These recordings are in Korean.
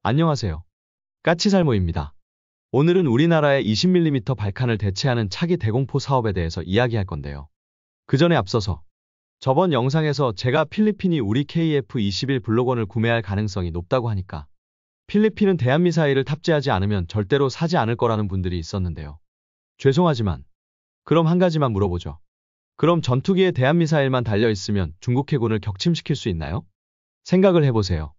안녕하세요. 까치살모입니다. 오늘은 우리나라의 20mm 발칸을 대체하는 차기 대공포 사업에 대해서 이야기할 건데요. 그 전에 앞서서 저번 영상에서 제가 필리핀이 우리 KF-21 블록원을 구매할 가능성이 높다고 하니까 필리핀은 대한미사일을 탑재하지 않으면 절대로 사지 않을 거라는 분들이 있었는데요. 죄송하지만 그럼 한 가지만 물어보죠. 그럼 전투기에 대한미사일만 달려있으면 중국 해군을 격침시킬 수 있나요? 생각을 해보세요.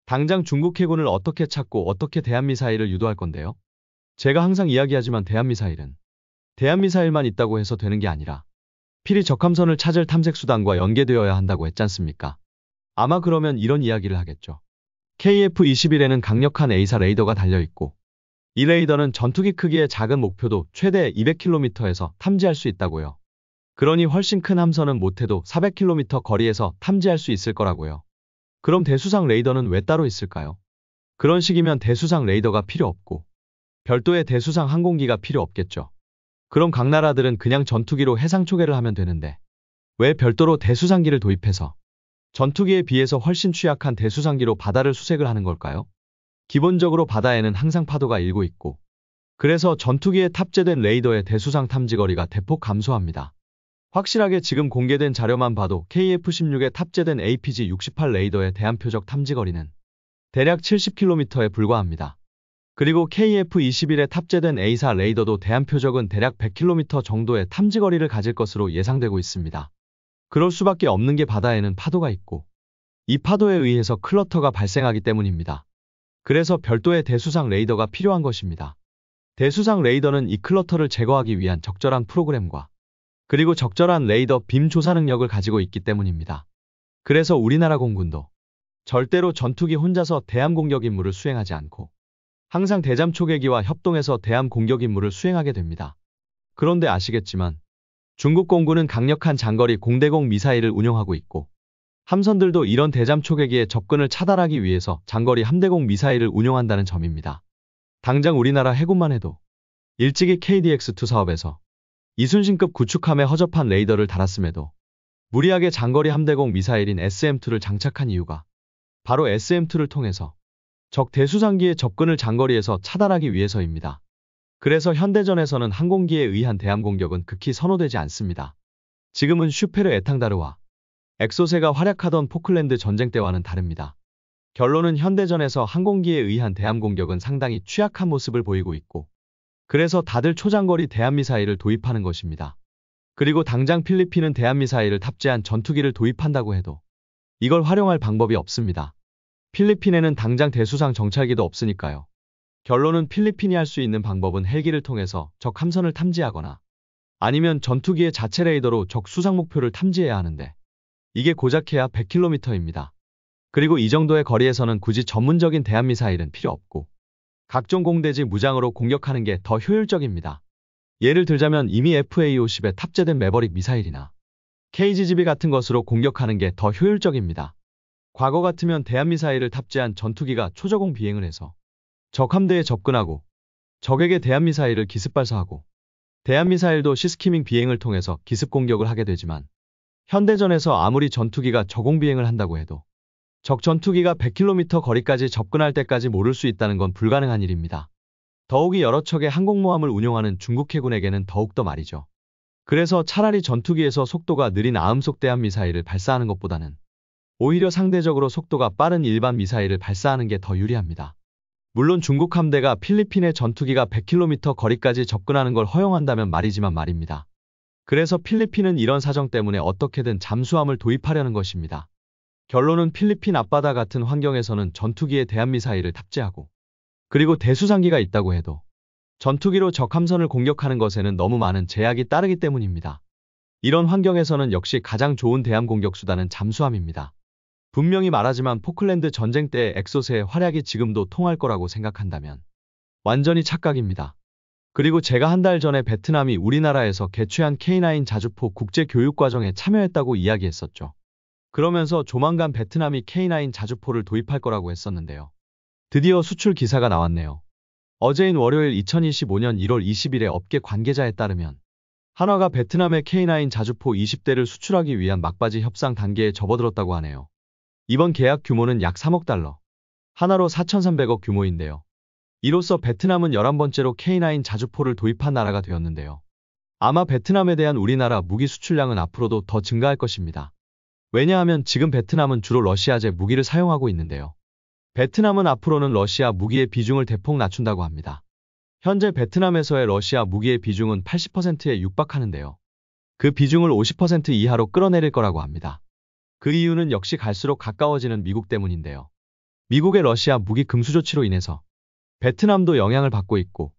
당장 중국 해군을 어떻게 찾고 어떻게 대한미사일을 유도할 건데요? 제가 항상 이야기하지만 대한미사일만 있다고 해서 되는 게 아니라 필히 적함선을 찾을 탐색수단과 연계되어야 한다고 했잖습니까? 아마 그러면 이런 이야기를 하겠죠. KF-21에는 강력한 A사 레이더가 달려있고 이 레이더는 전투기 크기의 작은 목표도 최대 200km에서 탐지할 수 있다고요. 그러니 훨씬 큰 함선은 못해도 400km 거리에서 탐지할 수 있을 거라고요. 그럼 대수상 레이더는 왜 따로 있을까요? 그런 식이면 대수상 레이더가 필요 없고 별도의 대수상 항공기가 필요 없겠죠. 그럼 각 나라들은 그냥 전투기로 해상 초계를 하면 되는데 왜 별도로 대수상기를 도입해서 전투기에 비해서 훨씬 취약한 대수상기로 바다를 수색을 하는 걸까요? 기본적으로 바다에는 항상 파도가 일고 있고 그래서 전투기에 탑재된 레이더의 대수상 탐지거리가 대폭 감소합니다. 확실하게 지금 공개된 자료만 봐도 KF-16에 탑재된 APG-68 레이더의 대한표적 탐지거리는 대략 70km에 불과합니다. 그리고 KF-21에 탑재된 A사 레이더도 대한표적은 대략 100km 정도의 탐지거리를 가질 것으로 예상되고 있습니다. 그럴 수밖에 없는 게 바다에는 파도가 있고 이 파도에 의해서 클러터가 발생하기 때문입니다. 그래서 별도의 대수상 레이더가 필요한 것입니다. 대수상 레이더는 이 클러터를 제거하기 위한 적절한 프로그램과 그리고 적절한 레이더 빔 조사 능력을 가지고 있기 때문입니다. 그래서 우리나라 공군도 절대로 전투기 혼자서 대함 공격 임무를 수행하지 않고 항상 대잠 초계기와 협동해서 대함 공격 임무를 수행하게 됩니다. 그런데 아시겠지만 중국 공군은 강력한 장거리 공대공 미사일을 운용하고 있고 함선들도 이런 대잠 초계기의 접근을 차단하기 위해서 장거리 함대공 미사일을 운용한다는 점입니다. 당장 우리나라 해군만 해도 일찍이 KDX-2 사업에서 이순신급 구축함에 허접한 레이더를 달았음에도 무리하게 장거리 함대공 미사일인 SM-2를 장착한 이유가 바로 SM-2를 통해서 적 대수상기의 접근을 장거리에서 차단하기 위해서입니다. 그래서 현대전에서는 항공기에 의한 대함 공격은 극히 선호되지 않습니다. 지금은 슈페르 에탕다르와 엑소세가 활약하던 포클랜드 전쟁 때와는 다릅니다. 결론은 현대전에서 항공기에 의한 대함 공격은 상당히 취약한 모습을 보이고 있고 그래서 다들 초장거리 대한미사일을 도입하는 것입니다. 그리고 당장 필리핀은 대한미사일을 탑재한 전투기를 도입한다고 해도 이걸 활용할 방법이 없습니다. 필리핀에는 당장 대수상 정찰기도 없으니까요. 결론은 필리핀이 할 수 있는 방법은 헬기를 통해서 적 함선을 탐지하거나 아니면 전투기의 자체 레이더로 적 수상 목표를 탐지해야 하는데 이게 고작해야 100km입니다. 그리고 이 정도의 거리에서는 굳이 전문적인 대한미사일은 필요 없고 각종 공대지 무장으로 공격하는 게 더 효율적입니다. 예를 들자면 이미 FA-50에 탑재된 매버릭 미사일이나 KGB 같은 것으로 공격하는 게 더 효율적입니다. 과거 같으면 대한미사일을 탑재한 전투기가 초저공 비행을 해서 적 함대에 접근하고 적에게 대한미사일을 기습 발사하고 대한미사일도 시스키밍 비행을 통해서 기습 공격을 하게 되지만 현대전에서 아무리 전투기가 저공 비행을 한다고 해도 적 전투기가 100km 거리까지 접근할 때까지 모를 수 있다는 건 불가능한 일입니다. 더욱이 여러 척의 항공모함을 운용하는 중국 해군에게는 더욱더 말이죠. 그래서 차라리 전투기에서 속도가 느린 아음속 대한미사일을 발사하는 것보다는 오히려 상대적으로 속도가 빠른 일반 미사일을 발사하는 게 더 유리합니다. 물론 중국 함대가 필리핀의 전투기가 100km 거리까지 접근하는 걸 허용한다면 말이지만 말입니다. 그래서 필리핀은 이런 사정 때문에 어떻게든 잠수함을 도입하려는 것입니다. 결론은 필리핀 앞바다 같은 환경에서는 전투기에 대한미사일을 탑재하고 그리고 대수상기가 있다고 해도 전투기로 적 함선을 공격하는 것에는 너무 많은 제약이 따르기 때문입니다. 이런 환경에서는 역시 가장 좋은 대함 공격 수단은 잠수함입니다. 분명히 말하지만 포클랜드 전쟁 때의 엑소세의 활약이 지금도 통할 거라고 생각한다면 완전히 착각입니다. 그리고 제가 한 달 전에 베트남이 우리나라에서 개최한 K9 자주포 국제교육과정에 참여했다고 이야기했었죠. 그러면서 조만간 베트남이 K9 자주포를 도입할 거라고 했었는데요. 드디어 수출 기사가 나왔네요. 어제인 월요일 2025년 1월 20일에 업계 관계자에 따르면 한화가 베트남의 K9 자주포 20대를 수출하기 위한 막바지 협상 단계에 접어들었다고 하네요. 이번 계약 규모는 약 3억 달러. 하나로 4,300억 규모인데요. 이로써 베트남은 11번째로 K9 자주포를 도입한 나라가 되었는데요. 아마 베트남에 대한 우리나라 무기 수출량은 앞으로도 더 증가할 것입니다. 왜냐하면 지금 베트남은 주로 러시아제 무기를 사용하고 있는데요. 베트남은 앞으로는 러시아 무기의 비중을 대폭 낮춘다고 합니다. 현재 베트남에서의 러시아 무기의 비중은 80%에 육박하는데요. 그 비중을 50% 이하로 끌어내릴 거라고 합니다. 그 이유는 역시 갈수록 가까워지는 미국 때문인데요. 미국의 러시아 무기 금수 조치로 인해서 베트남도 영향을 받고 있고,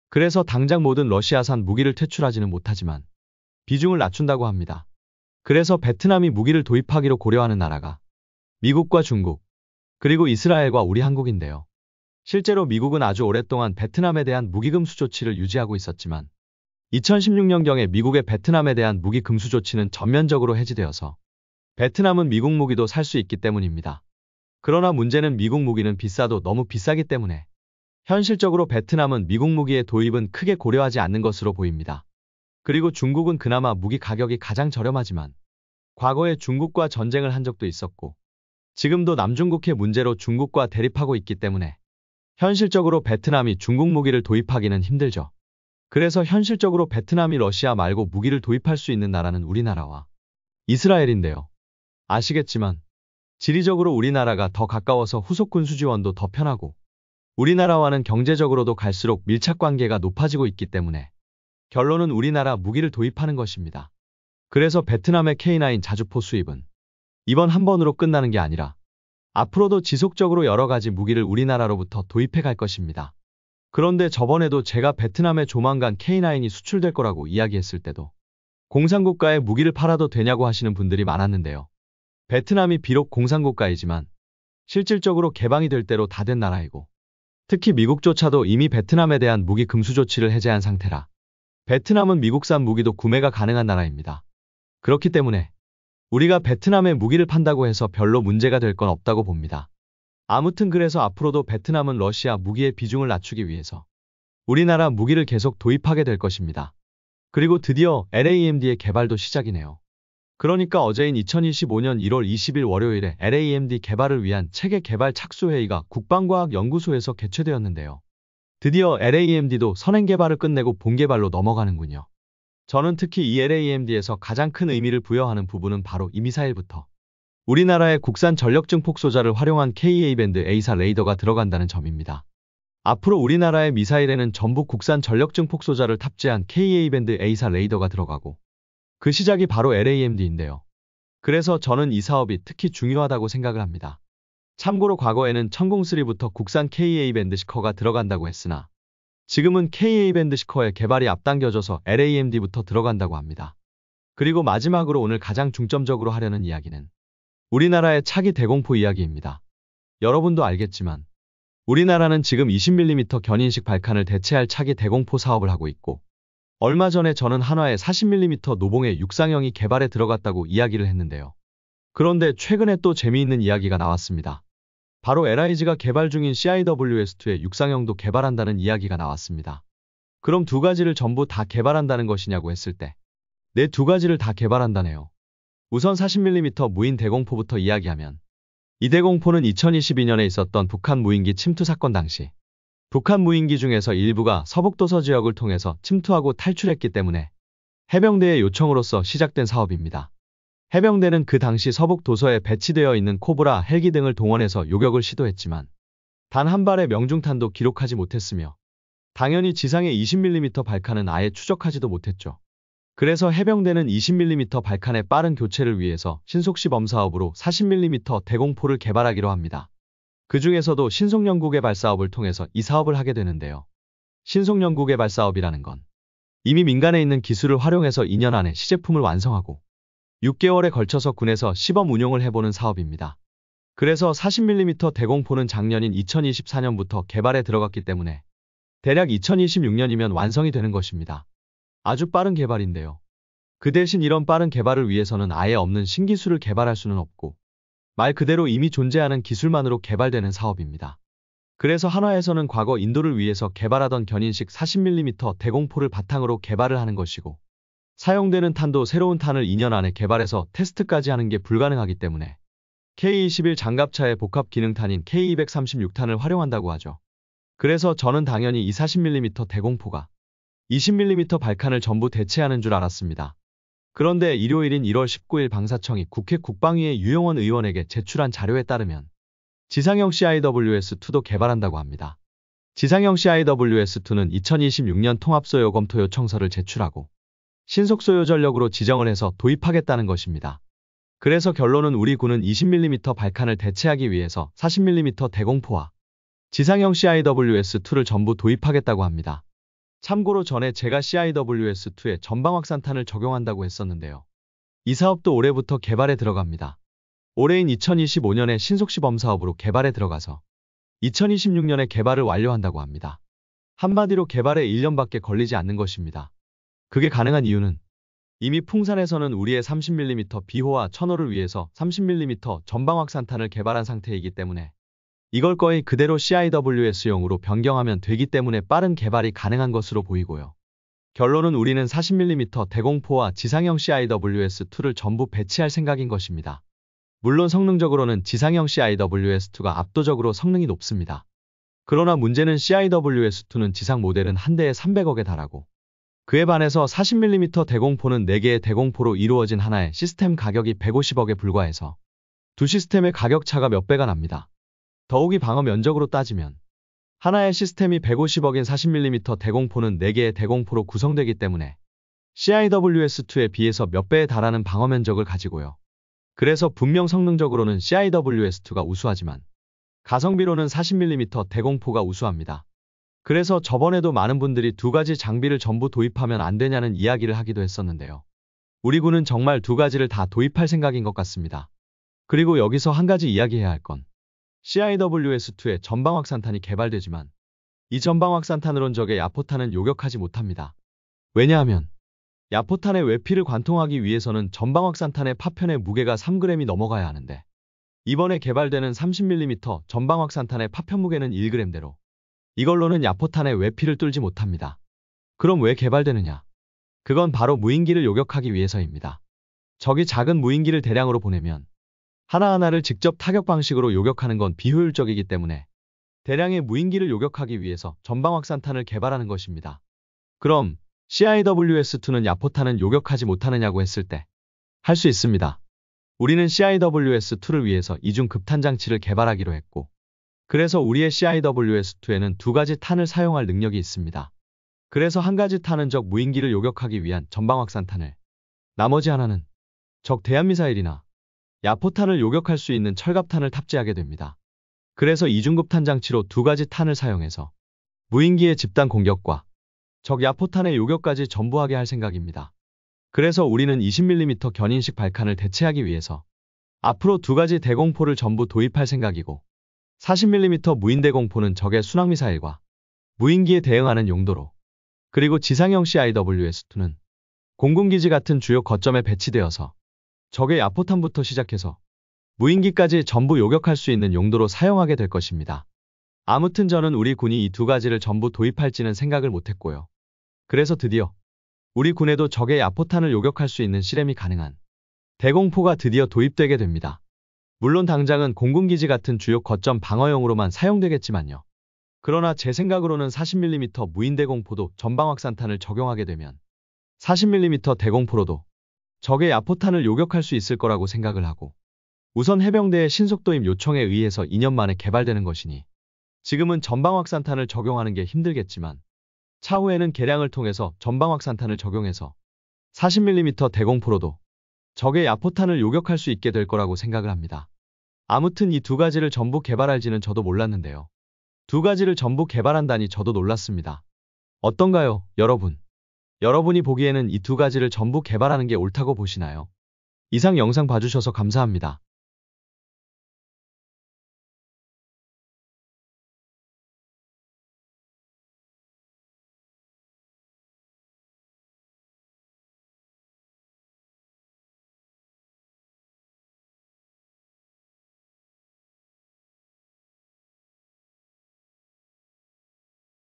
그래서 당장 모든 러시아산 무기를 퇴출하지는 못하지만 비중을 낮춘다고 합니다. 그래서 베트남이 무기를 도입하기로 고려하는 나라가 미국과 중국, 그리고 이스라엘과 우리 한국인데요. 실제로 미국은 아주 오랫동안 베트남에 대한 무기 금수 조치를 유지하고 있었지만 2016년경에 미국의 베트남에 대한 무기 금수 조치는 전면적으로 해지되어서 베트남은 미국 무기도 살 수 있기 때문입니다. 그러나 문제는 미국 무기는 비싸도 너무 비싸기 때문에 현실적으로 베트남은 미국 무기의 도입은 크게 고려하지 않는 것으로 보입니다. 그리고 중국은 그나마 무기 가격이 가장 저렴하지만 과거에 중국과 전쟁을 한 적도 있었고 지금도 남중국해 문제로 중국과 대립하고 있기 때문에 현실적으로 베트남이 중국 무기를 도입하기는 힘들죠. 그래서 현실적으로 베트남이 러시아 말고 무기를 도입할 수 있는 나라는 우리나라와 이스라엘인데요. 아시겠지만 지리적으로 우리나라가 더 가까워서 후속 군수 지원도 더 편하고 우리나라와는 경제적으로도 갈수록 밀착관계가 높아지고 있기 때문에 결론은 우리나라 무기를 도입하는 것입니다. 그래서 베트남의 K9 자주포 수입은 이번 한 번으로 끝나는 게 아니라 앞으로도 지속적으로 여러 가지 무기를 우리나라로부터 도입해 갈 것입니다. 그런데 저번에도 제가 베트남에 조만간 K9이 수출될 거라고 이야기했을 때도 공산국가에 무기를 팔아도 되냐고 하시는 분들이 많았는데요. 베트남이 비록 공산국가이지만 실질적으로 개방이 될 대로 다 된 나라이고 특히 미국조차도 이미 베트남에 대한 무기 금수 조치를 해제한 상태라 베트남은 미국산 무기도 구매가 가능한 나라입니다. 그렇기 때문에 우리가 베트남에 무기를 판다고 해서 별로 문제가 될 건 없다고 봅니다. 아무튼 그래서 앞으로도 베트남은 러시아 무기의 비중을 낮추기 위해서 우리나라 무기를 계속 도입하게 될 것입니다. 그리고 드디어 LAMD의 개발도 시작이네요. 그러니까 어제인 2025년 1월 20일 월요일에 LAMD 개발을 위한 체계 개발 착수회의가 국방과학연구소에서 개최되었는데요. 드디어 LAMD도 선행 개발을 끝내고 본 개발로 넘어가는군요. 저는 특히 이 LAMD에서 가장 큰 의미를 부여하는 부분은 바로 이 미사일부터 우리나라의 국산 전력 증폭 소자를 활용한 KA-밴드 A사 레이더가 들어간다는 점입니다. 앞으로 우리나라의 미사일에는 전부 국산 전력 증폭 소자를 탑재한 KA-밴드 A사 레이더가 들어가고 그 시작이 바로 LAMD인데요. 그래서 저는 이 사업이 특히 중요하다고 생각을 합니다. 참고로 과거에는 천공3부터 국산 KA-밴드 시커가 들어간다고 했으나 지금은 KA-밴드 시커의 개발이 앞당겨져서 LAMD부터 들어간다고 합니다. 그리고 마지막으로 오늘 가장 중점적으로 하려는 이야기는 우리나라의 차기 대공포 이야기입니다. 여러분도 알겠지만 우리나라는 지금 20mm 견인식 발칸을 대체할 차기 대공포 사업을 하고 있고 얼마 전에 저는 한화의 40mm 노봉의 육상형이 개발에 들어갔다고 이야기를 했는데요. 그런데 최근에 또 재미있는 이야기가 나왔습니다. 바로 LIG가 개발 중인 CIWS2의 육상형도 개발한다는 이야기가 나왔습니다. 그럼 두 가지를 전부 다 개발한다는 것이냐고 했을 때 네, 두 가지를 다 개발한다네요. 우선 40mm 무인 대공포부터 이야기하면 이 대공포는 2022년에 있었던 북한 무인기 침투 사건 당시 북한 무인기 중에서 일부가 서북도서 지역을 통해서 침투하고 탈출했기 때문에 해병대의 요청으로서 시작된 사업입니다. 해병대는 그 당시 서북도서에 배치되어 있는 코브라 헬기 등을 동원해서 요격을 시도했지만 단 한 발의 명중탄도 기록하지 못했으며 당연히 지상의 20mm 발칸은 아예 추적하지도 못했죠. 그래서 해병대는 20mm 발칸의 빠른 교체를 위해서 신속시범 사업으로 40mm 대공포를 개발하기로 합니다. 그 중에서도 신속연구개발 사업을 통해서 이 사업을 하게 되는데요. 신속연구개발 사업이라는 건 이미 민간에 있는 기술을 활용해서 2년 안에 시제품을 완성하고 6개월에 걸쳐서 군에서 시범 운용을 해보는 사업입니다. 그래서 40mm 대공포는 작년인 2024년부터 개발에 들어갔기 때문에 대략 2026년이면 완성이 되는 것입니다. 아주 빠른 개발인데요. 그 대신 이런 빠른 개발을 위해서는 아예 없는 신기술을 개발할 수는 없고 말 그대로 이미 존재하는 기술만으로 개발되는 사업입니다. 그래서 한화에서는 과거 인도를 위해서 개발하던 견인식 40mm 대공포를 바탕으로 개발을 하는 것이고 사용되는 탄도 새로운 탄을 2년 안에 개발해서 테스트까지 하는 게 불가능하기 때문에 K21 장갑차의 복합 기능탄인 K236탄을 활용한다고 하죠. 그래서 저는 당연히 이 40mm 대공포가 20mm 발칸을 전부 대체하는 줄 알았습니다. 그런데 일요일인 1월 19일 방사청이 국회 국방위의 유영원 의원에게 제출한 자료에 따르면 지상형 CIWS-2도 개발한다고 합니다. 지상형 CIWS-2는 2026년 통합소요 검토 요청서를 제출하고 신속소요 전력으로 지정을 해서 도입하겠다는 것입니다. 그래서 결론은 우리 군은 20mm 발칸을 대체하기 위해서 40mm 대공포와 지상형 CIWS-2를 전부 도입하겠다고 합니다. 참고로 전에 제가 CIWS-2에 전방 확산탄을 적용한다고 했었는데요. 이 사업도 올해부터 개발에 들어갑니다. 올해인 2025년에 신속시범 사업으로 개발에 들어가서 2026년에 개발을 완료한다고 합니다. 한마디로 개발에 1년밖에 걸리지 않는 것입니다. 그게 가능한 이유는 이미 풍산에서는 우리의 30mm 비호와 천호를 위해서 30mm 전방 확산탄을 개발한 상태이기 때문에 이걸 거의 그대로 CIWS용으로 변경하면 되기 때문에 빠른 개발이 가능한 것으로 보이고요. 결론은 우리는 40mm 대공포와 지상형 CIWS-2를 전부 배치할 생각인 것입니다. 물론 성능적으로는 지상형 CIWS-2가 압도적으로 성능이 높습니다. 그러나 문제는 CIWS-2는 지상 모델은 한 대에 300억에 달하고 그에 반해서 40mm 대공포는 4개의 대공포로 이루어진 하나의 시스템 가격이 150억에 불과해서 두 시스템의 가격 차가 몇 배가 납니다. 더욱이 방어 면적으로 따지면 하나의 시스템이 150억인 40mm 대공포는 4개의 대공포로 구성되기 때문에 CIWS-2에 비해서 몇 배에 달하는 방어 면적을 가지고요. 그래서 분명 성능적으로는 CIWS-2가 우수하지만 가성비로는 40mm 대공포가 우수합니다. 그래서 저번에도 많은 분들이 두 가지 장비를 전부 도입하면 안 되냐는 이야기를 하기도 했었는데요. 우리 군은 정말 두 가지를 다 도입할 생각인 것 같습니다. 그리고 여기서 한 가지 이야기해야 할 건 CIWS-2의 전방 확산탄이 개발되지만 이 전방 확산탄으론 적의 야포탄은 요격하지 못합니다. 왜냐하면 야포탄의 외피를 관통하기 위해서는 전방 확산탄의 파편의 무게가 3g이 넘어가야 하는데 이번에 개발되는 30mm 전방 확산탄의 파편 무게는 1g대로 이걸로는 야포탄의 외피를 뚫지 못합니다. 그럼 왜 개발되느냐? 그건 바로 무인기를 요격하기 위해서입니다. 적이 작은 무인기를 대량으로 보내면 하나하나를 직접 타격 방식으로 요격하는 건 비효율적이기 때문에 대량의 무인기를 요격하기 위해서 전방 확산탄을 개발하는 것입니다. 그럼 CIWS-2는 야포탄은 요격하지 못하느냐고 했을 때 할 수 있습니다. 우리는 CIWS-2를 위해서 이중 급탄 장치를 개발하기로 했고 그래서 우리의 CIWS-2에는 두 가지 탄을 사용할 능력이 있습니다. 그래서 한 가지 탄은 적 무인기를 요격하기 위한 전방 확산탄을 나머지 하나는 적 대한미사일이나 야포탄을 요격할 수 있는 철갑탄을 탑재하게 됩니다. 그래서 이중급탄 장치로 두 가지 탄을 사용해서 무인기의 집단 공격과 적 야포탄의 요격까지 전부 하게 할 생각입니다. 그래서 우리는 20mm 견인식 발칸을 대체하기 위해서 앞으로 두 가지 대공포를 전부 도입할 생각이고 40mm 무인 대공포는 적의 순항미사일과 무인기에 대응하는 용도로 그리고 지상형 CIWS-2는 공군기지 같은 주요 거점에 배치되어서 적의 야포탄부터 시작해서 무인기까지 전부 요격할 수 있는 용도로 사용하게 될 것입니다. 아무튼 저는 우리 군이 이 두 가지를 전부 도입할지는 생각을 못했고요. 그래서 드디어 우리 군에도 적의 야포탄을 요격할 수 있는 실험이 가능한 대공포가 드디어 도입되게 됩니다. 물론 당장은 공군기지 같은 주요 거점 방어용으로만 사용되겠지만요. 그러나 제 생각으로는 40mm 무인 대공포도 전방 확산탄을 적용하게 되면 40mm 대공포로도 적의 야포탄을 요격할 수 있을 거라고 생각을 하고 우선 해병대의 신속도입 요청에 의해서 2년 만에 개발되는 것이니 지금은 전방 확산탄을 적용하는 게 힘들겠지만 차후에는 개량을 통해서 전방 확산탄을 적용해서 40mm 대공포로도 적의 야포탄을 요격할 수 있게 될 거라고 생각을 합니다. 아무튼 이 두 가지를 전부 개발할지는 저도 몰랐는데요. 두 가지를 전부 개발한다니 저도 놀랐습니다. 어떤가요, 여러분? 여러분이 보기에는 이 두 가지를 전부 개발하는 게 옳다고 보시나요? 이상 영상 봐주셔서 감사합니다.